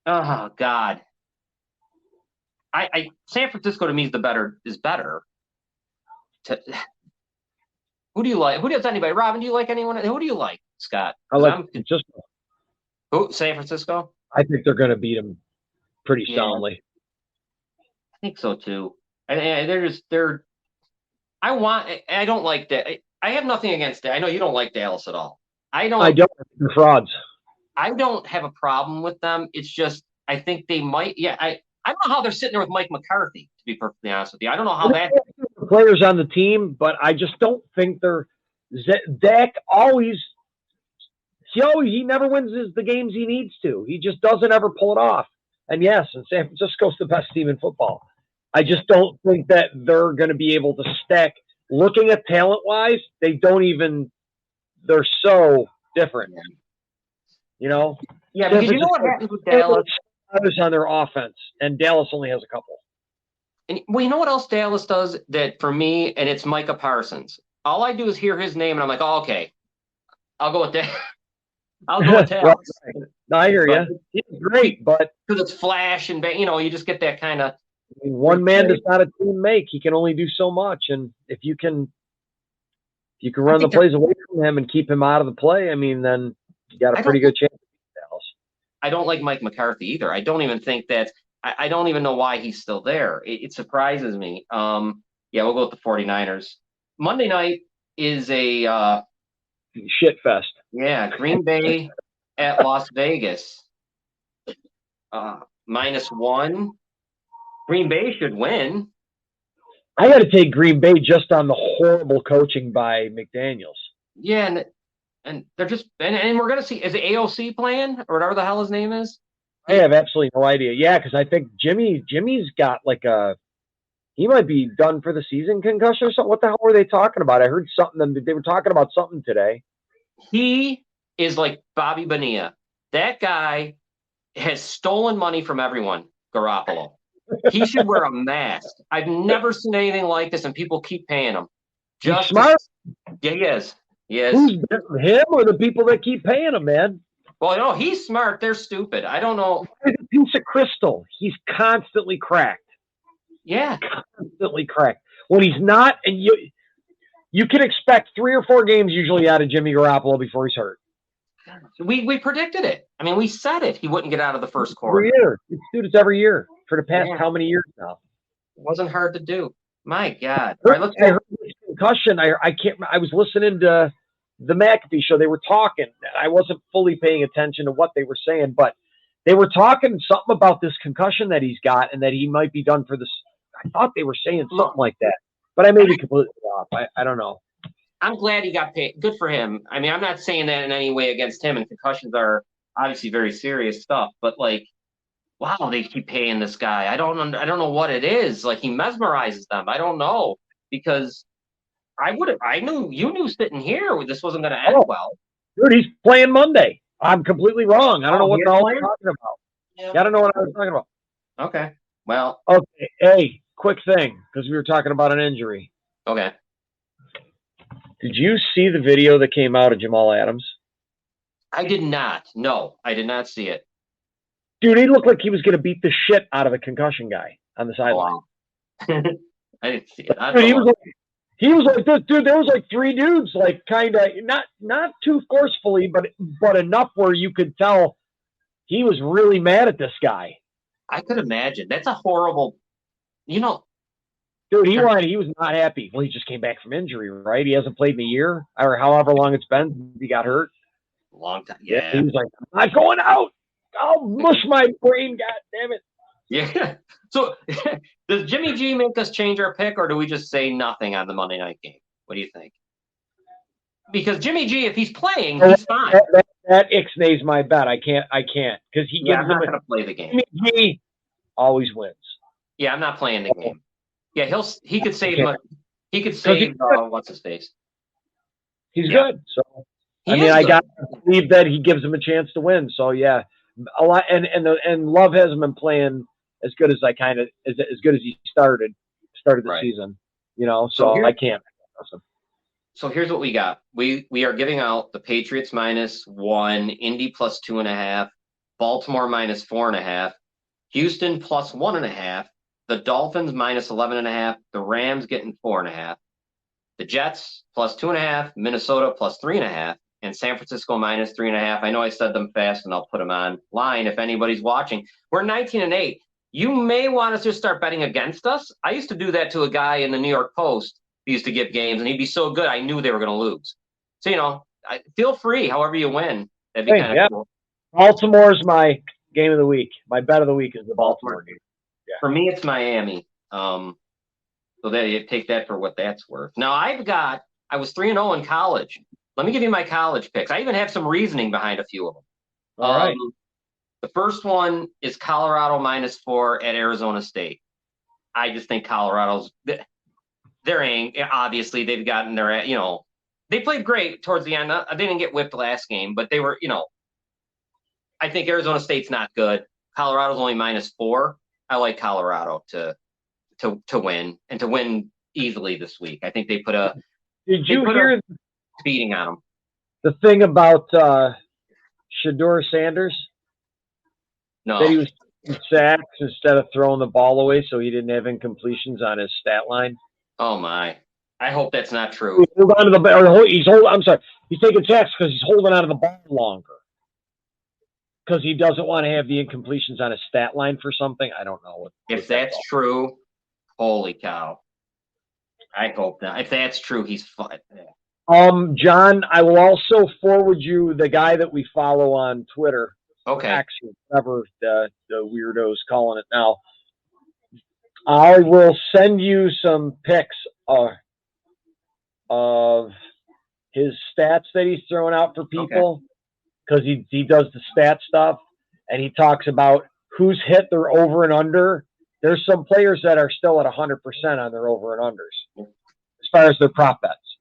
Oh God. San Francisco to me is better. Who do you like? Who does anybody? Robin, do you like anyone? Who do you like, Scott? I like Francisco. Who? San Francisco? I think they're going to beat them pretty soundly. I think so too. And I don't like that. I have nothing against that. I know you don't like Dallas at all. I don't. They're frauds. I don't have a problem with them. It's just I think they might. Yeah, I don't know how they're sitting there with Mike McCarthy. To be perfectly honest with you, I don't know how that. Players on the team, but I just don't think they're. Dak always. He never wins the games he needs to. He just doesn't ever pull it off. And yes, and San Francisco's the best team in football. I just don't think that they're going to be able to stack. Looking at talent-wise, they're so different. Yeah, because you know what happens with Dallas? On their offense, and Dallas only has a couple. And well, you know what else Dallas does that for me, and it's Micah Parsons. All I do is hear his name, and I'm like, oh, okay, I'll go with that. I'll go with Dallas. No, I hear you. He's great, but because it's flash and you just get that kind of. One man does not a team make. He can only do so much, and if you can run the plays away from him and keep him out of the play, I mean, then you got a pretty good chance. I don't like Mike McCarthy either. I don't even think that. I don't even know why he's still there. It surprises me. Yeah, we'll go with the 49ers. Monday night is a shit fest. Yeah, Green Bay at Las Vegas. -1. Green Bay should win. I got to take Green Bay just on the horrible coaching by McDaniels. Yeah, and they're just and we're gonna see. Is it AOC playing or whatever the hell his name is? I have absolutely no idea. Yeah, because I think Jimmy's got he might be done for the season, concussion or something. What the hell were they talking about? I heard something. They were talking about something today. He is like Bobby Bonilla. That guy has stolen money from everyone. Garoppolo. He should wear a mask. I've never seen anything like this, and people keep paying him. Just smart. Yeah, he is. He is. Who's him or the people that keep paying him, man? Well, no, he's smart. They're stupid. I don't know. He's a piece of crystal. He's constantly cracked. Yeah. Constantly cracked. When he's not, and you can expect 3 or 4 games usually out of Jimmy Garoppolo before he's hurt. We predicted it. I mean, we said it. He wouldn't get out of the first quarter. Every year. Dude, it's every year for the past how many years now? It wasn't hard to do. My God. All right, I heard concussion. I was listening to the McAfee show. They were talking. I wasn't fully paying attention to what they were saying, but they were talking something about this concussion that he's got and that he might be done for this. I thought they were saying something like that, but I may be completely off. I don't know. I'm glad he got paid. Good for him. I mean, I'm not saying that in any way against him, and concussions are obviously very serious stuff, but like, wow, they keep paying this guy. I don't know what it is. Like, he mesmerizes them. I don't know, because I knew you knew sitting here this wasn't going to end well. Dude, he's playing Monday. I'm completely wrong. I don't know what the hell I'm talking about. Yeah. I don't know what I was talking about. Okay. Well. Okay. Hey, quick thing, because we were talking about an injury. Okay. Did you see the video that came out of Jamal Adams? I did not. No, I did not see it. Dude, he looked like he was going to beat the shit out of a concussion guy on the sideline. Wow. I didn't see it. Dude, he was like this, dude. There was like 3 dudes, like kind of not too forcefully, but enough where you could tell he was really mad at this guy. I could imagine. That's a horrible, Dude, he was not happy. Well, he just came back from injury, right? He hasn't played in a year or however long it's been. He got hurt. A long time. Yeah. He was like, I'm not going out. I'll mush my brain. God damn it. Yeah. So does Jimmy G make us change our pick, or do we just say nothing on the Monday night game? What do you think? Because Jimmy G, if he's playing, he's fine. That ixnays my bet. I can't because he gives I'm not going to play the game. Jimmy G always wins. Yeah, I'm not playing the game. Yeah, he could save what's his face. He's good. So I got to believe that he gives him a chance to win. So yeah, a lot and Love hasn't been playing as good as as good as he started the season. So I can't. So here's what we got. We are giving out the Patriots -1, Indy +2.5, Baltimore -4.5, Houston +1.5. The Dolphins -11.5. The Rams getting 4.5. The Jets +2.5. Minnesota +3.5. And San Francisco -3.5. I know I said them fast, and I'll put them on line if anybody's watching. We're 19-8. You may want to just start betting against us. I used to do that to a guy in the New York Post. He used to give games, and he'd be so good, I knew they were going to lose. So, feel free, however you win. That'd be kind of cool. Baltimore's my game of the week. My bet of the week is the Baltimore game. Yeah. For me, it's Miami. So that you take that for what that's worth. Now, I was 3-0 in college. Let me give you my college picks. I even have some reasoning behind a few of them. All right. The first one is Colorado -4 at Arizona State. I just think Colorado's obviously they've gotten their, they played great towards the end. They didn't get whipped last game, but they were, I think Arizona State's not good. Colorado's only -4. I like Colorado to win and to win easily this week. I think they put a. Did you hear beating on them? The thing about Shedeur Sanders? No. That he was sacks instead of throwing the ball away, so he didn't have incompletions on his stat line. Oh my! I hope that's not true. He's taking sacks because he's holding on to the ball longer. Because he doesn't want to have the incompletions on his stat line for something. I don't know. If that's true, holy cow! I hope not. If that's true, he's fine. John, I will also forward you the guy that we follow on Twitter. Okay. Actually, whatever the weirdo's calling it now. I will send you some pics of his stats that he's throwing out for people because he does the stat stuff and he talks about who's hit their over and under. There's some players that are still at 100% on their over and unders as far as their prop bets.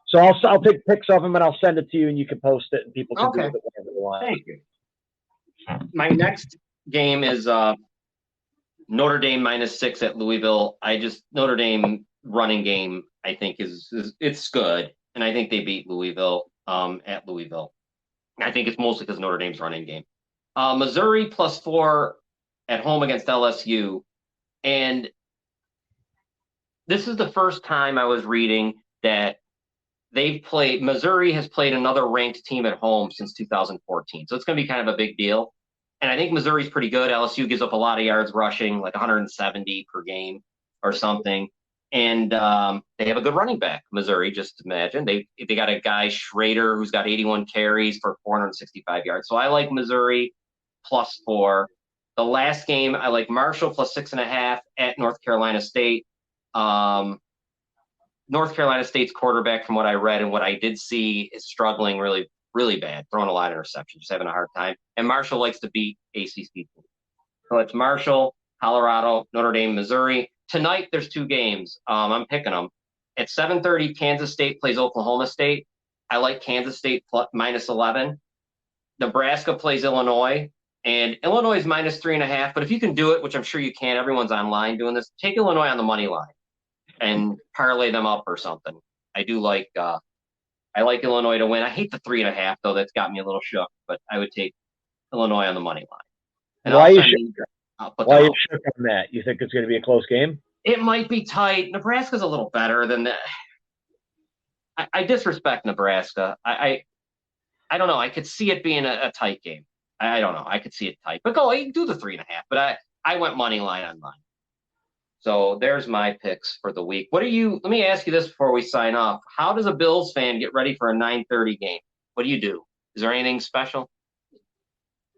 So I'll take pics of them and I'll send it to you and you can post it and people can do it whatever they want. Thank you. My next game is Notre Dame -6 at Louisville. Notre Dame running game I think is it's good, and I think they beat Louisville at Louisville. I think it's mostly because Notre Dame's running game. Missouri +4 at home against LSU. And this is the first time I was reading that Missouri has played another ranked team at home since 2014. So it's going to be kind of a big deal. And I think Missouri's pretty good. LSU gives up a lot of yards rushing, like 170 per game or something. And they have a good running back, Missouri, just imagine. They got a guy, Schrader, who's got 81 carries for 465 yards. So I like Missouri +4. The last game, I like Marshall +6.5 at North Carolina State. North Carolina State's quarterback, from what I read and what I did see, is struggling really, really bad, throwing a lot of interceptions, just having a hard time. And Marshall likes to beat ACC teams. So it's Marshall, Colorado, Notre Dame, Missouri. Tonight, there's 2 games. I'm picking them. At 7:30, Kansas State plays Oklahoma State. I like Kansas State -11. Nebraska plays Illinois. And Illinois is -3.5. But if you can do it, which I'm sure you can, everyone's online doing this, take Illinois on the money line and parlay them up or something. I like Illinois to win. I hate the 3.5 though. That's got me a little shook, but I would take Illinois on the money line. And why are you shook on that? You think it's going to be a close game? It might be tight. Nebraska's a little better than that. I disrespect Nebraska. I don't know. I could see it being a tight game. I don't know. I could see it tight. But go do the 3.5. But I went money line on mine. So there's my picks for the week. Let me ask you this before we sign off. How does a Bills fan get ready for a 9:30 game? What do you do? Is there anything special?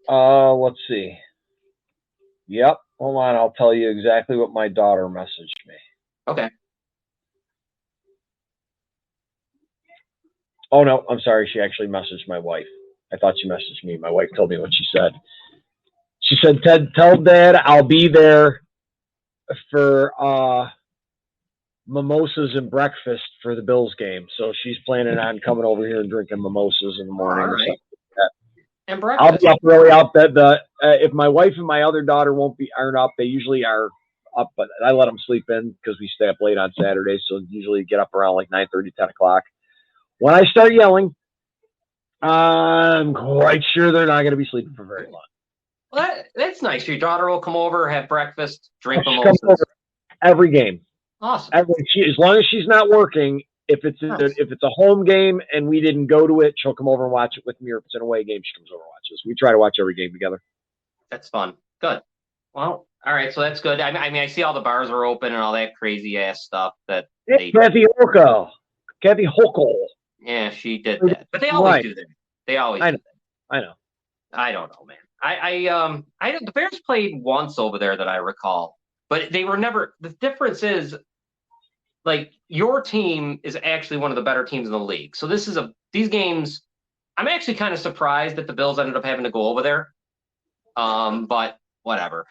Let's see. Yep. Hold on. I'll tell you exactly what my daughter messaged me. Okay. Oh, no. I'm sorry. She actually messaged my wife. I thought she messaged me. My wife told me what she said. She said, Ted, tell Dad I'll be there for mimosas and breakfast for the Bills game. So she's planning on coming over here and drinking mimosas in the morning. All right. Or like and breakfast. I'll be up really up. If my wife and my other daughter aren't up, they usually are up, but I let them sleep in because we stay up late on Saturdays. So usually get up around like 9:30, 10 o'clock. When I start yelling, I'm quite sure they're not going to be sleeping for very long. Well, that's nice. Your daughter will come over, have breakfast, drink mimosas. Every game. Awesome. As long as she's not working, if it's a home game and we didn't go to it, she'll come over and watch it with me. Or if it's an away game, she comes over and watches. We try to watch every game together. That's fun. Good. Well, all right. So that's good. I mean, I see all the bars are open and all that crazy ass stuff that Kathy Hochul. Yeah, she did that. But they always do that. They always do that. I know. I don't know, man. The Bears played once over there that I recall, but they were never. The difference is, like, your team is actually one of the better teams in the league. So these games. I'm actually kind of surprised that the Bills ended up having to go over there. But whatever.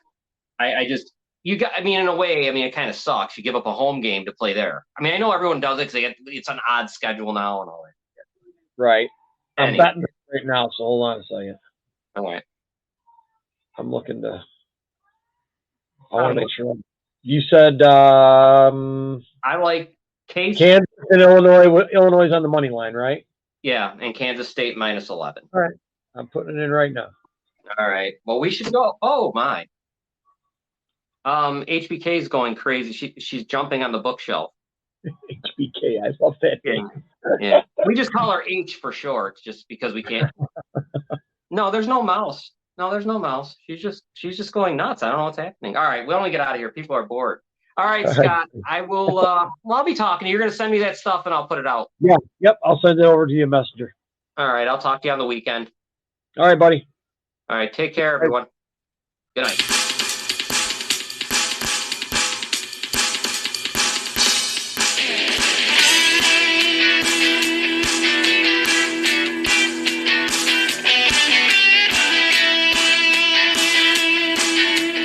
In a way, it kind of sucks. You give up a home game to play there. I mean, I know everyone does it because it's an odd schedule now and all that. Right. I'm betting right now, so hold on a second. All right. I'm looking to. I want to make sure. You said. I like Kansas and Illinois. Illinois is on the money line, right? Yeah, and Kansas State -11. All right. I'm putting it in right now. All right. Well, we should go. Oh my. HBK is going crazy. She's jumping on the bookshelf. HBK, I love that name. Yeah. We just call her H for short, just because we can't. No, there's no mouse. She's just going nuts. I don't know what's happening. All right, we want to get out of here. People are bored. All right, Scott. I will. I'll be talking to you. You're going to send me that stuff, and I'll put it out. Yeah. Yep. I'll send it over to you, Messenger. All right. I'll talk to you on the weekend. All right, buddy. All right. Take care, everyone. Good night.